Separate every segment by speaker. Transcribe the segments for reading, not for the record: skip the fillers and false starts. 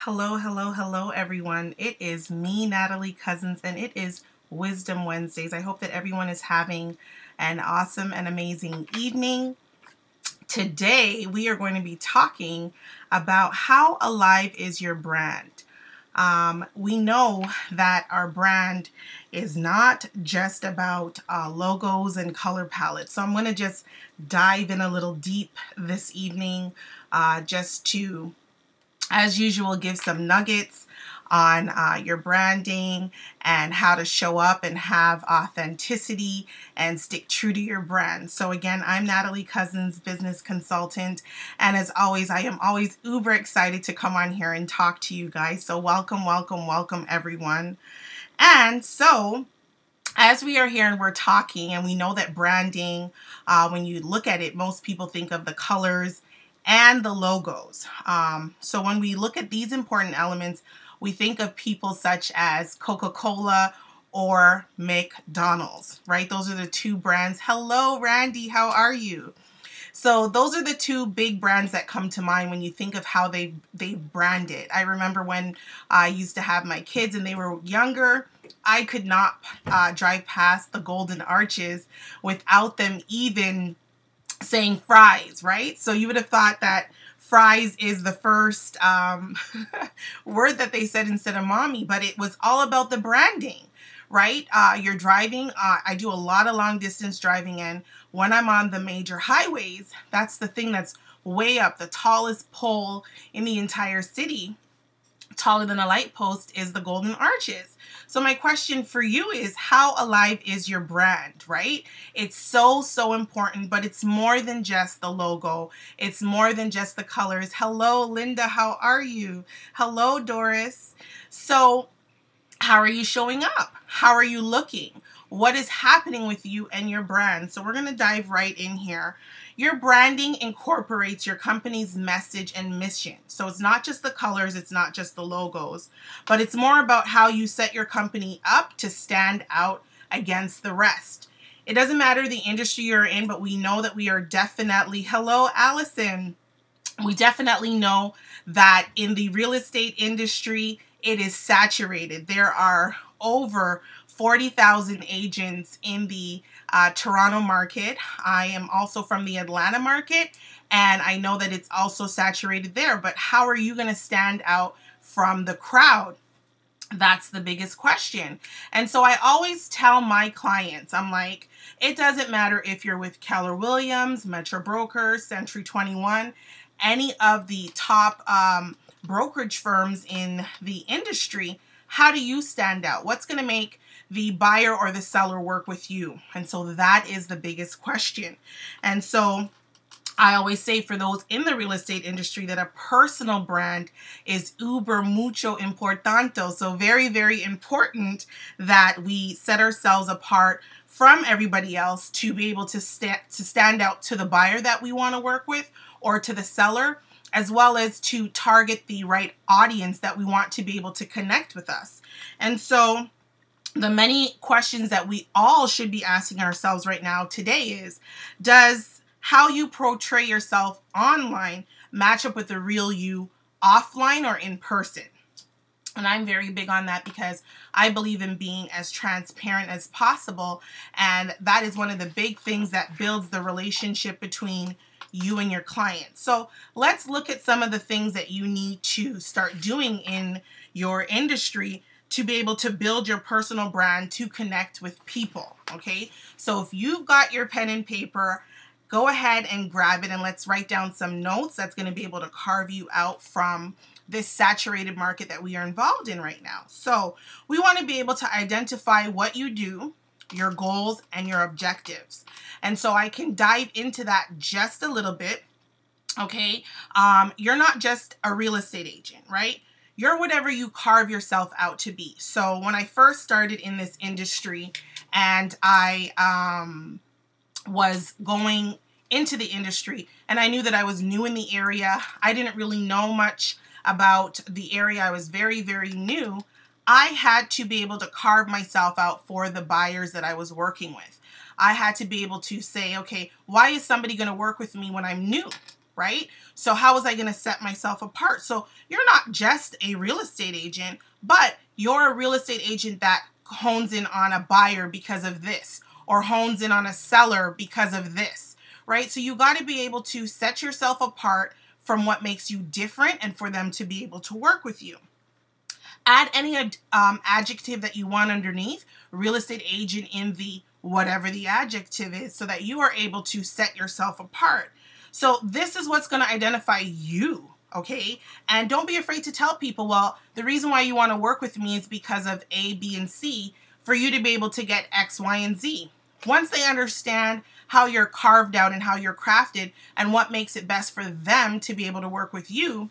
Speaker 1: Hello, hello, hello, everyone. It is me, Natalie Cousins, and it is Wisdom Wednesdays. I hope that everyone is having an awesome and amazing evening. Today, we are going to be talking about how alive is your brand. We know that our brand is not just about logos and color palettes. So I'm going to just dive in a little deep this evening just to, as usual, give some nuggets on your branding and how to show up and have authenticity and stick true to your brand. So again, I'm Natalie Cousins, business consultant. And as always, I am always uber excited to come on here and talk to you guys. So welcome, welcome, welcome everyone. And so as we are here and we're talking, and we know that branding, when you look at it, most people think of the colors and the logos. So when we look at these important elements, we think of people such as Coca-Cola or McDonald's, right? Those are the two brands. Hello, Randy, how are you? So those are the two big brands that come to mind when you think of how they've branded. I remember when I used to have my kids and they were younger, I could not drive past the Golden Arches without them even saying fries, right? So you would have thought that fries is the first word that they said instead of mommy, but it was all about the branding, right? You're driving. I do a lot of long distance driving, and when I'm on the major highways, that's the thing that's way up. The tallest pole in the entire city, taller than a light post, is the Golden Arches. So my question for you is, how alive is your brand, right? It's so important, but it's more than just the logo. It's more than just the colors. Hello, Linda, how are you? Hello, Doris. So how are you showing up? How are you looking? What is happening with you and your brand? So we're going to dive right in here. Your branding incorporates your company's message and mission. So it's not just the colors, it's not just the logos, but it's more about how you set your company up to stand out against the rest. It doesn't matter the industry you're in, but we know that we are definitely, hello, Allison. We definitely know that in the real estate industry, it is saturated. There are over 40,000 agents in the Toronto market. I am also from the Atlanta market, and I know that it's also saturated there. But how are you going to stand out from the crowd? That's the biggest question. And so I always tell my clients, I'm like, it doesn't matter if you're with Keller Williams, Metro Brokers, Century 21, any of the top brokerage firms in the industry. How do you stand out? What's going to make the buyer or the seller work with you? And so that is the biggest question. And so I always say, for those in the real estate industry, that a personal brand is uber mucho importante. So very important that we set ourselves apart from everybody else to be able to stand out to the buyer that we want to work with, or to the seller, as well as to target the right audience that we want to be able to connect with us. And so the many questions that we all should be asking ourselves right now today is, does how you portray yourself online match up with the real you offline or in person? And I'm very big on that because I believe in being as transparent as possible. And that is one of the big things that builds the relationship between you and your client. So let's look at some of the things that you need to start doing in your industry to be able to build your personal brand to connect with people. Okay. So if you've got your pen and paper, go ahead and grab it and let's write down some notes that's going to be able to carve you out from this saturated market that we are involved in right now. So we want to be able to identify what you do, your goals, and your objectives. And so I can dive into that just a little bit. Okay. You're not just a real estate agent, right? You're whatever you carve yourself out to be. So when I first started in this industry and I was going into the industry and I knew that I was new in the area, I didn't really know much about the area. I was very new. I had to be able to carve myself out for the buyers that I was working with. I had to be able to say, okay, why is somebody going to work with me when I'm new? right? So how was I going to set myself apart? So you're not just a real estate agent, but you're a real estate agent that hones in on a buyer because of this, or hones in on a seller because of this, right? So you got to be able to set yourself apart from what makes you different and for them to be able to work with you. Add any adjective that you want underneath, real estate agent in the whatever the adjective is, so that you are able to set yourself apart. So this is what's going to identify you, okay? And don't be afraid to tell people, well, the reason why you want to work with me is because of A, B, and C, for you to be able to get X, Y, and Z. Once they understand how you're carved out and how you're crafted and what makes it best for them to be able to work with you,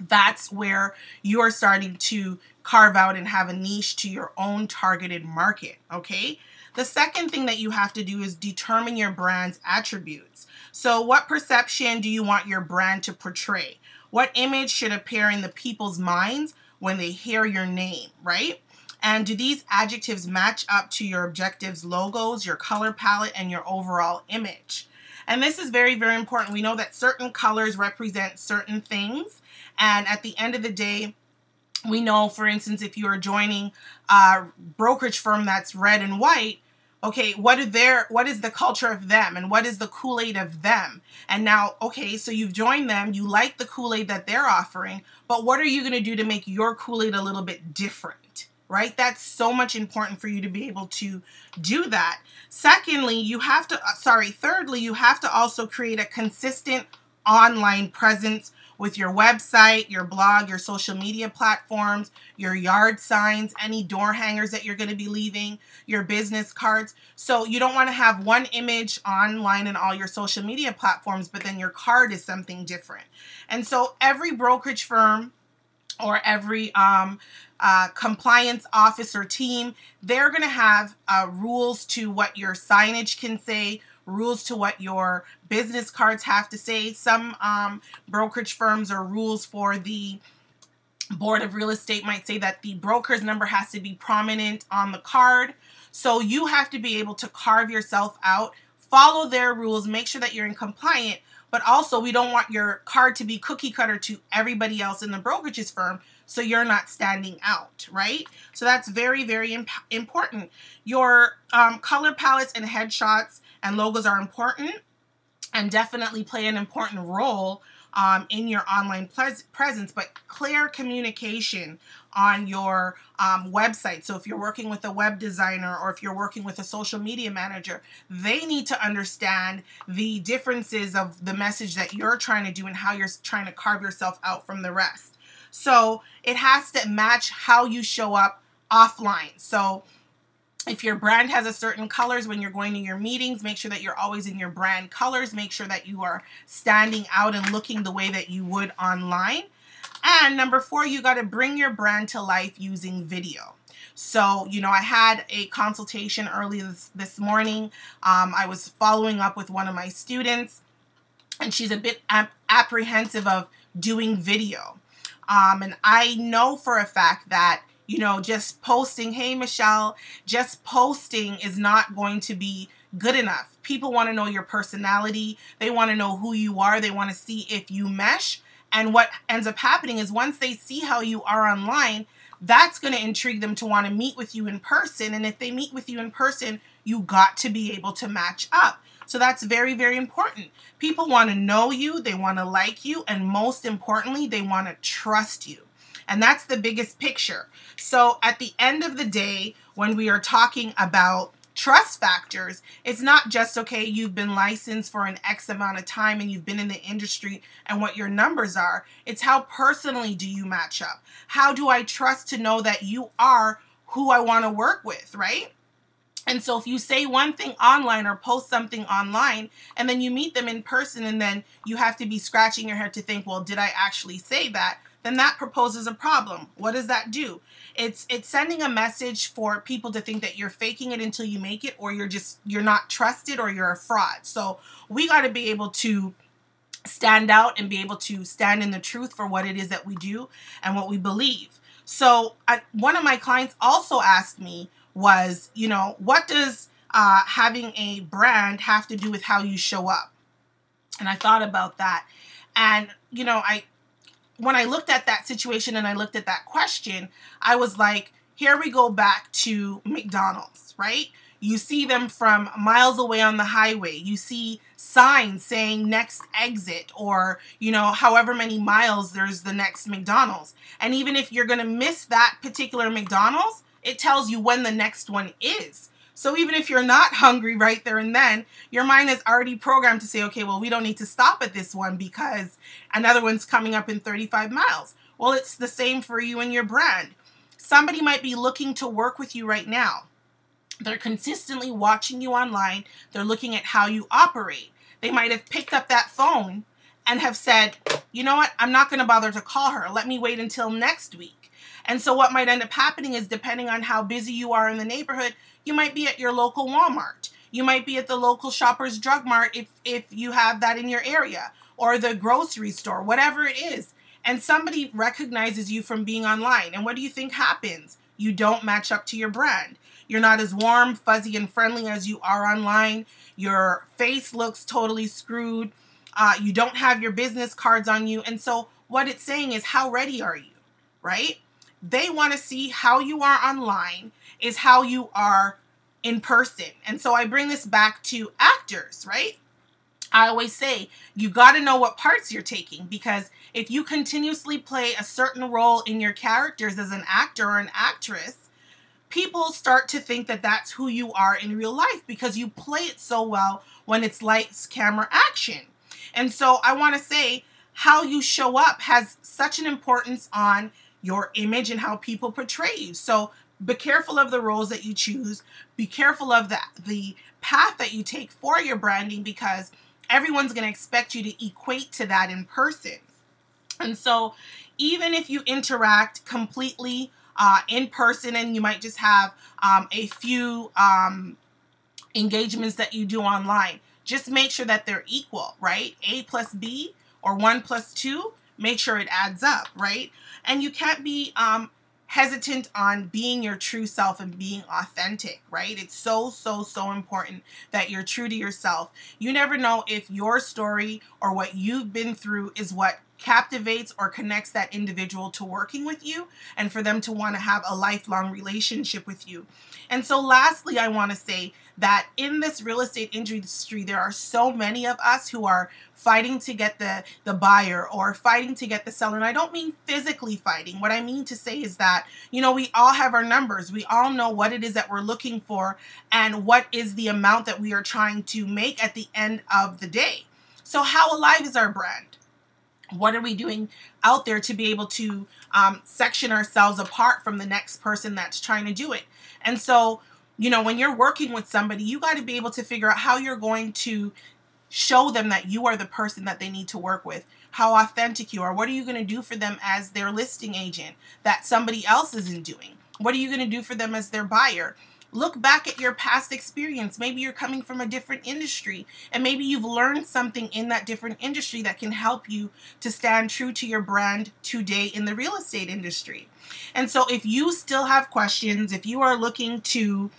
Speaker 1: that's where you're starting to carve out and have a niche to your own targeted market, okay? The second thing that you have to do is determine your brand's attributes. So what perception do you want your brand to portray? What image should appear in the people's minds when they hear your name, right? And do these adjectives match up to your objectives, logos, your color palette, and your overall image? And this is very, very important. We know that certain colors represent certain things. And at the end of the day, we know, for instance, if you are joining a brokerage firm that's red and white, okay, what is the culture of them, and what is the Kool-Aid of them? And now, okay, so you've joined them, you like the Kool-Aid that they're offering, but what are you going to do to make your Kool-Aid a little bit different, right? That's so much important for you to be able to do that. Secondly, thirdly, you have to also create a consistent online presence with your website, your blog, your social media platforms, your yard signs, any door hangers that you're going to be leaving, your business cards. So you don't want to have one image online in all your social media platforms, but then your card is something different. And so every brokerage firm or every compliance officer team, they're going to have rules to what your signage can say, rules to what your business cards have to say. Some brokerage firms or rules for the Board of Real Estate might say that the broker's number has to be prominent on the card. So you have to be able to carve yourself out, follow their rules, make sure that you're in compliant, but also we don't want your card to be cookie cutter to everybody else in the brokerage's firm, so you're not standing out, right? So that's very, very important. Your color palettes and headshots and logos are important and definitely play an important role in your online presence, but clear communication on your website. So if you're working with a web designer or if you're working with a social media manager, they need to understand the differences of the message that you're trying to do and how you're trying to carve yourself out from the rest. So it has to match how you show up offline. So if your brand has a certain colors when you're going to your meetings, make sure that you're always in your brand colors. Make sure that you are standing out and looking the way that you would online. And number 4, you got to bring your brand to life using video. So, I had a consultation early this morning. I was following up with one of my students, and she's a bit apprehensive of doing video. And I know for a fact that just posting, hey, Michelle, just posting is not going to be good enough. People want to know your personality. They want to know who you are. They want to see if you mesh. And what ends up happening is once they see how you are online, that's going to intrigue them to want to meet with you in person. And if they meet with you in person, you got to be able to match up. So that's very, very important. People want to know you. They want to like you. And most importantly, they want to trust you. And that's the biggest picture. So at the end of the day, when we are talking about trust factors, it's not just, okay, you've been licensed for an X amount of time and you've been in the industry and what your numbers are. It's how personally do you match up? How do I trust to know that you are who I want to work with, right? And so if you say one thing online or post something online and then you meet them in person and then you have to be scratching your head to think, well, did I actually say that? Then that proposes a problem. What does that do? It's sending a message for people to think that you're faking it until you make it, or you're not trusted, or you're a fraud. So we got to be able to stand out and be able to stand in the truth for what it is that we do and what we believe. So one of my clients also asked me was, what does having a brand have to do with how you show up? And I thought about that. And, you know, when I looked at that situation and I looked at that question, I was like, here we go back to McDonald's, right? You see them from miles away on the highway. You see signs saying next exit, or, you know, however many miles there's the next McDonald's. And even if you're going to miss that particular McDonald's, it tells you when the next one is. So even if you're not hungry right there and then, your mind is already programmed to say, okay, well, we don't need to stop at this one because another one's coming up in 35 miles. Well, it's the same for you and your brand. Somebody might be looking to work with you right now. They're consistently watching you online. They're looking at how you operate. They might have picked up that phone and have said, you know what, I'm not going to bother to call her. Let me wait until next week. And so what might end up happening is, depending on how busy you are in the neighborhood, you might be at your local Walmart. You might be at the local Shoppers Drug Mart if you have that in your area, or the grocery store, whatever it is. And somebody recognizes you from being online. And what do you think happens? You don't match up to your brand. You're not as warm, fuzzy, and friendly as you are online. Your face looks totally screwed. You don't have your business cards on you. And so what it's saying is, how ready are you, right? They want to see how you are online is how you are in person. And so I bring this back to actors, right? I always say, you got to know what parts you're taking, because if you continuously play a certain role in your characters as an actor or an actress, people start to think that that's who you are in real life because you play it so well when it's lights, camera, action. And so I want to say, how you show up has such an importance on your image and how people portray you. So be careful of the roles that you choose. Be careful of the path that you take for your branding, because everyone's going to expect you to equate to that in person. And so even if you interact completely in person, and you might just have a few engagements that you do online, just make sure that they're equal, right? A plus B or 1 plus 2, make sure it adds up, right? And you can't be hesitant on being your true self and being authentic, right? It's so, so, so important that you're true to yourself. You never know if your story or what you've been through is what captivates or connects that individual to working with you, and for them to want to have a lifelong relationship with you. And so lastly, I want to say that in this real estate industry, there are so many of us who are fighting to get the buyer or fighting to get the seller. And I don't mean physically fighting. What I mean to say is that, you know, we all have our numbers. We all know what it is that we're looking for and what is the amount that we are trying to make at the end of the day. So how alive is our brand? What are we doing out there to be able to section ourselves apart from the next person that's trying to do it? And so, you know, when you're working with somebody, you got to be able to figure out how you're going to show them that you are the person that they need to work with, how authentic you are. What are you going to do for them as their listing agent that somebody else isn't doing? What are you going to do for them as their buyer? Look back at your past experience. Maybe you're coming from a different industry, and maybe you've learned something in that different industry that can help you to stand true to your brand today in the real estate industry. And so if you still have questions, if you are looking to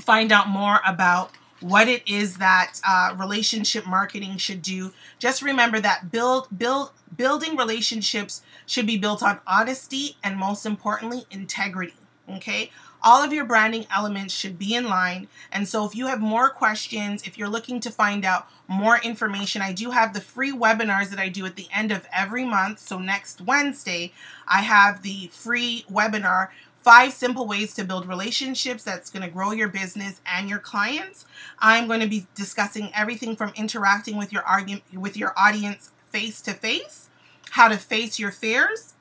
Speaker 1: find out more about what it is that relationship marketing should do, just remember that building relationships should be built on honesty and, most importantly, integrity. Okay? All of your branding elements should be in line. And so if you have more questions, if you're looking to find out more information, I do have the free webinars that I do at the end of every month. So next Wednesday, I have the free webinar, 5 simple ways to build relationships that's going to grow your business and your clients. I'm going to be discussing everything from interacting with your audience face to face, how to face your fears,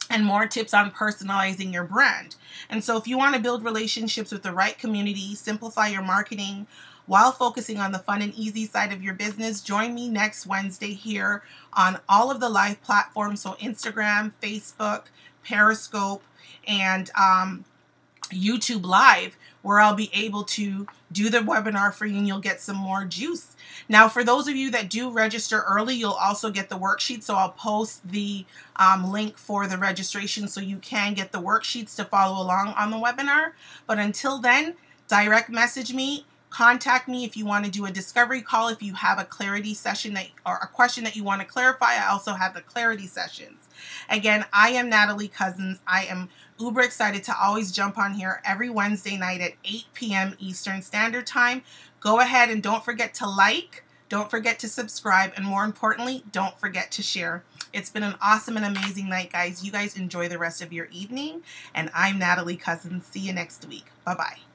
Speaker 1: and more tips on personalizing your brand. And so if you want to build relationships with the right community, simplify your marketing while focusing on the fun and easy side of your business, join me next Wednesday here on all of the live platforms. So Instagram, Facebook, Periscope, and YouTube Live, where I'll be able to do the webinar for you and you'll get some more juice. Now, for those of you that do register early, you'll also get the worksheet. So I'll post the link for the registration so you can get the worksheets to follow along on the webinar. But until then, direct message me, Contact me if you want to do a discovery call, if you have a clarity session or a question that you want to clarify. I also have the clarity sessions. Again, I am Natalie Cousins. I am uber excited to always jump on here every Wednesday night at 8 p.m. Eastern Standard Time. Go ahead and don't forget to like, don't forget to subscribe, and more importantly, don't forget to share. It's been an awesome and amazing night, guys. You guys enjoy the rest of your evening, and I'm Natalie Cousins. See you next week. Bye-bye.